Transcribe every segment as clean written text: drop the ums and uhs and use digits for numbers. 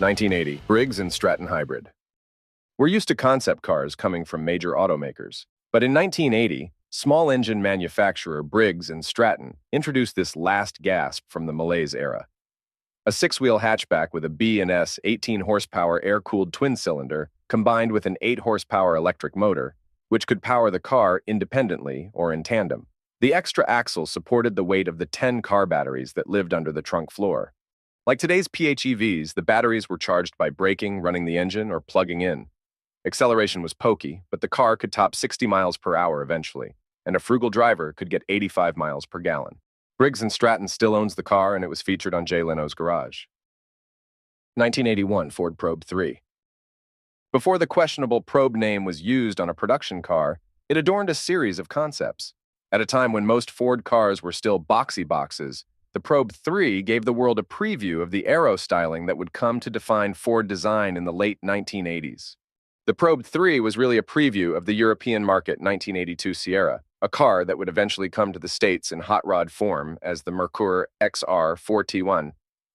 1980, Briggs and Stratton hybrid. We're used to concept cars coming from major automakers, but in 1980, small engine manufacturer Briggs and Stratton introduced this last gasp from the malaise era. A six-wheel hatchback with a B&S 18-horsepower air-cooled twin-cylinder combined with an 8-horsepower electric motor, which could power the car independently or in tandem. The extra axle supported the weight of the 10 car batteries that lived under the trunk floor. Like today's PHEVs, the batteries were charged by braking, running the engine, or plugging in. Acceleration was pokey, but the car could top 60 miles per hour eventually, and a frugal driver could get 85 miles per gallon. Briggs and Stratton still owns the car, and it was featured on Jay Leno's Garage. 1981 Ford Probe 3. Before the questionable Probe name was used on a production car, it adorned a series of concepts. At a time when most Ford cars were still boxy boxes, the Probe 3 gave the world a preview of the aero styling that would come to define Ford design in the late 1980s. The Probe 3 was really a preview of the European market 1982 Sierra, a car that would eventually come to the States in hot rod form as the Merkur XR 4T1,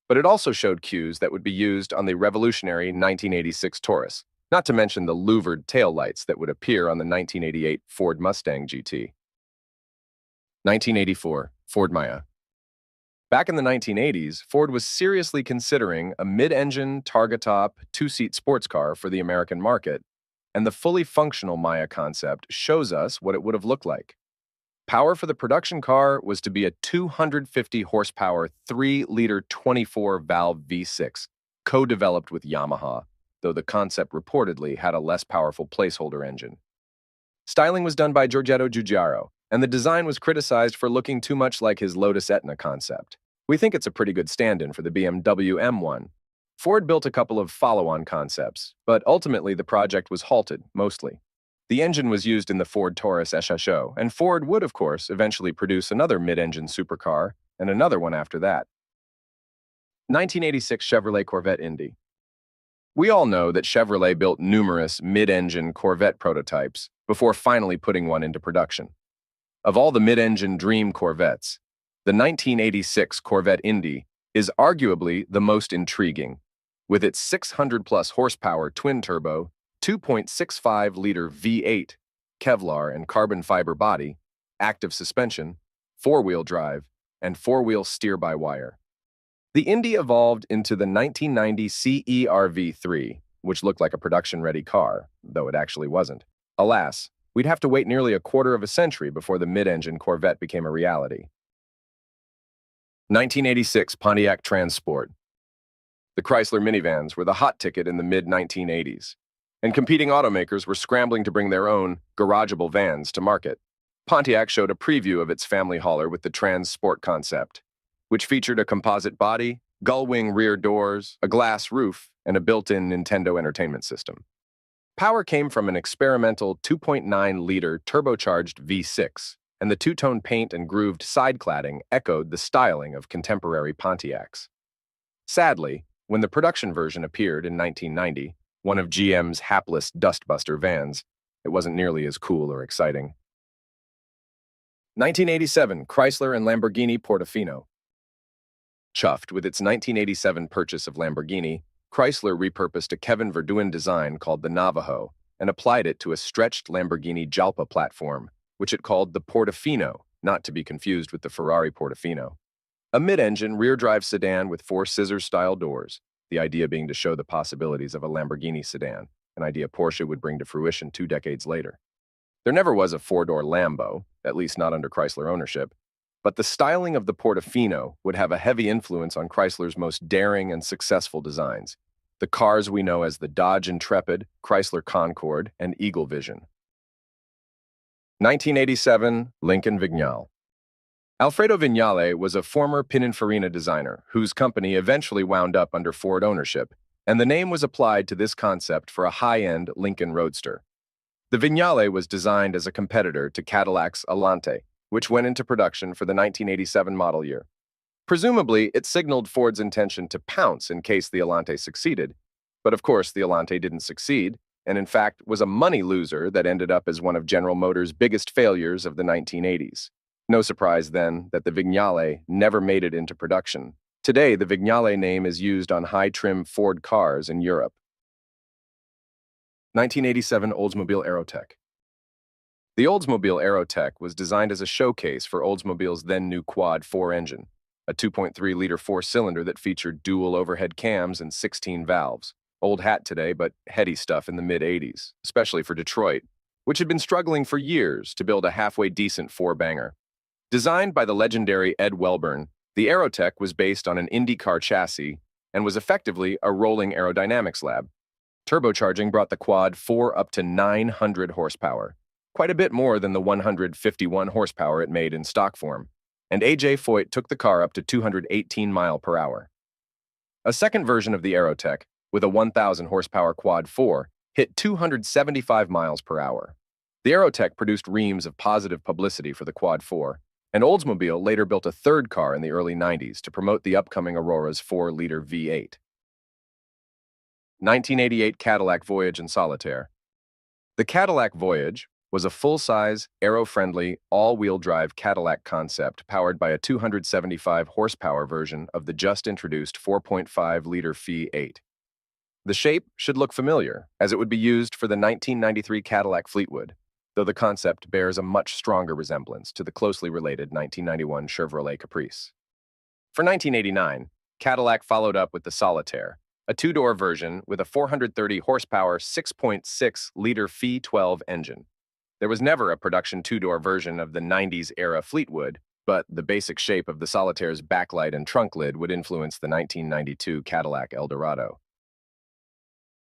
but it also showed cues that would be used on the revolutionary 1986 Taurus, not to mention the louvered taillights that would appear on the 1988 Ford Mustang GT. 1984 Ford Maya. Back in the 1980s, Ford was seriously considering a mid-engine, targa-top, two-seat sports car for the American market, and the fully functional Maya concept shows us what it would have looked like. Power for the production car was to be a 250-horsepower, 3-liter 24-valve V6, co-developed with Yamaha, though the concept reportedly had a less powerful placeholder engine. Styling was done by Giorgetto Giugiaro, and the design was criticized for looking too much like his Lotus Etna concept. We think it's a pretty good stand-in for the BMW M1. Ford built a couple of follow-on concepts, but ultimately the project was halted, mostly. The engine was used in the Ford Taurus SHO, and Ford would, of course, eventually produce another mid-engine supercar, and another one after that. 1986 Chevrolet Corvette Indy. We all know that Chevrolet built numerous mid-engine Corvette prototypes before finally putting one into production. Of all the mid-engine dream Corvettes, the 1986 Corvette Indy is arguably the most intriguing, with its 600-plus horsepower twin-turbo, 2.65-liter V8, Kevlar and carbon fiber body, active suspension, four-wheel drive, and four-wheel steer-by-wire. The Indy evolved into the 1990 CERV3, which looked like a production-ready car, though it actually wasn't. Alas, we'd have to wait nearly a quarter of a century before the mid-engine Corvette became a reality. 1986 Pontiac Transport. The Chrysler minivans were the hot ticket in the mid-1980s, and competing automakers were scrambling to bring their own garageable vans to market. Pontiac showed a preview of its family hauler with the Transport concept, which featured a composite body, gull-wing rear doors, a glass roof, and a built-in Nintendo Entertainment System. Power came from an experimental 2.9-liter turbocharged V6, and the two-tone paint and grooved side cladding echoed the styling of contemporary Pontiacs. Sadly, when the production version appeared in 1990, one of GM's hapless dustbuster vans, it wasn't nearly as cool or exciting. 1987 Chrysler and Lamborghini Portofino. Chuffed with its 1987 purchase of Lamborghini, Chrysler repurposed a Kevin Verduin design called the Navajo and applied it to a stretched Lamborghini Jalpa platform, which it called the Portofino, not to be confused with the Ferrari Portofino. A mid-engine rear-drive sedan with four scissors-style doors, the idea being to show the possibilities of a Lamborghini sedan, an idea Porsche would bring to fruition 2 decades later. There never was a four-door Lambo, at least not under Chrysler ownership, but the styling of the Portofino would have a heavy influence on Chrysler's most daring and successful designs, the cars we know as the Dodge Intrepid, Chrysler Concorde, and Eagle Vision. 1987 Lincoln Vignale. Alfredo Vignale was a former Pininfarina designer whose company eventually wound up under Ford ownership, and the name was applied to this concept for a high-end Lincoln Roadster. The Vignale was designed as a competitor to Cadillac's Alante, which went into production for the 1987 model year. Presumably, it signaled Ford's intention to pounce in case the Alante succeeded, but of course the Alante didn't succeed, and in fact was a money loser that ended up as one of General Motors' biggest failures of the 1980s. No surprise, then, that the Vignale never made it into production. Today, the Vignale name is used on high-trim Ford cars in Europe. 1987 Oldsmobile Aerotech. The Oldsmobile Aerotech was designed as a showcase for Oldsmobile's then-new Quad 4 engine, a 2.3-liter four-cylinder that featured dual overhead cams and 16 valves. Old hat today, but heady stuff in the mid-'80s, especially for Detroit, which had been struggling for years to build a halfway decent four-banger. Designed by the legendary Ed Welburn, the Aerotech was based on an IndyCar chassis and was effectively a rolling aerodynamics lab. Turbocharging brought the Quad 4 up to 900 horsepower, quite a bit more than the 151 horsepower it made in stock form, and A.J. Foyt took the car up to 218 miles per hour. A second version of the Aerotech, with a 1,000 horsepower Quad 4, hit 275 miles per hour. The Aerotech produced reams of positive publicity for the Quad 4, and Oldsmobile later built a third car in the early 90s to promote the upcoming Aurora's 4-liter V8. 1988 Cadillac Voyage in Solitaire. The Cadillac Voyage was a full-size, aero-friendly, all-wheel drive Cadillac concept powered by a 275 horsepower version of the just-introduced 4.5-liter V8. The shape should look familiar, as it would be used for the 1993 Cadillac Fleetwood, though the concept bears a much stronger resemblance to the closely related 1991 Chevrolet Caprice. For 1989, Cadillac followed up with the Solitaire, a two-door version with a 430 horsepower 6.6-liter V12 engine. There was never a production two-door version of the 90s-era Fleetwood, but the basic shape of the Solitaire's backlight and trunk lid would influence the 1992 Cadillac Eldorado.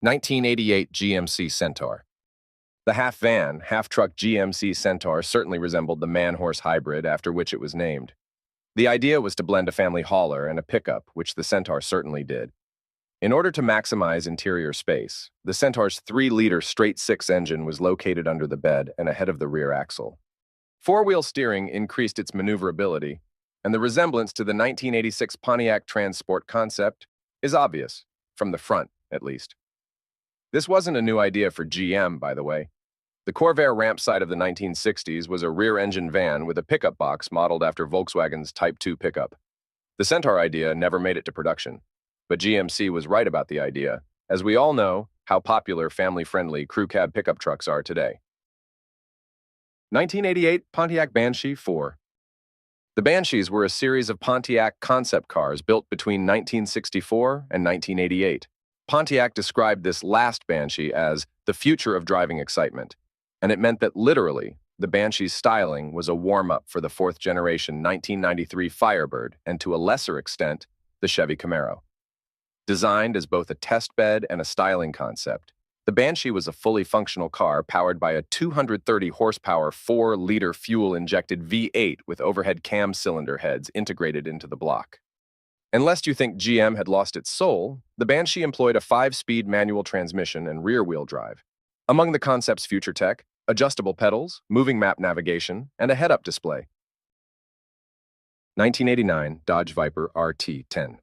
1988 GMC Centaur. The half-van, half-truck GMC Centaur certainly resembled the man-horse hybrid after which it was named. The idea was to blend a family hauler and a pickup, which the Centaur certainly did. In order to maximize interior space, the Centaur's 3-liter straight-six engine was located under the bed and ahead of the rear axle. Four-wheel steering increased its maneuverability, and the resemblance to the 1986 Pontiac Transport concept is obvious, from the front, at least. This wasn't a new idea for GM, by the way. The Corvair ramp side of the 1960s was a rear-engine van with a pickup box modeled after Volkswagen's Type 2 pickup. The Centaur idea never made it to production, but GMC was right about the idea, as we all know how popular family-friendly crew cab pickup trucks are today. 1988 Pontiac Banshee 4. The Banshees were a series of Pontiac concept cars built between 1964 and 1988. Pontiac described this last Banshee as the future of driving excitement, and it meant that literally, the Banshee's styling was a warm-up for the fourth-generation 1993 Firebird and, to a lesser extent, the Chevy Camaro. Designed as both a test bed and a styling concept, the Banshee was a fully functional car powered by a 230-horsepower 4-liter fuel-injected V8 with overhead cam cylinder heads integrated into the block. And lest you think GM had lost its soul, the Banshee employed a 5-speed manual transmission and rear-wheel drive. Among the concept's future tech, adjustable pedals, moving map navigation, and a head-up display. 1989 Dodge Viper RT10.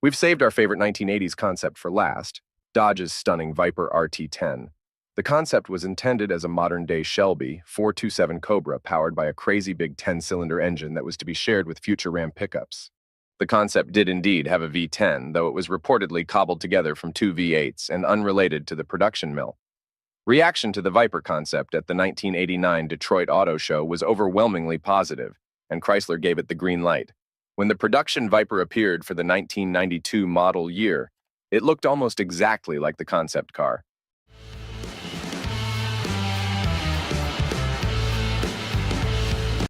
We've saved our favorite 1980s concept for last, Dodge's stunning Viper RT10. The concept was intended as a modern-day Shelby 427 Cobra powered by a crazy big 10-cylinder engine that was to be shared with future Ram pickups. The concept did indeed have a V10, though it was reportedly cobbled together from two V8s and unrelated to the production mill. Reaction to the Viper concept at the 1989 Detroit Auto Show was overwhelmingly positive, and Chrysler gave it the green light. When the production Viper appeared for the 1992 model year, it looked almost exactly like the concept car.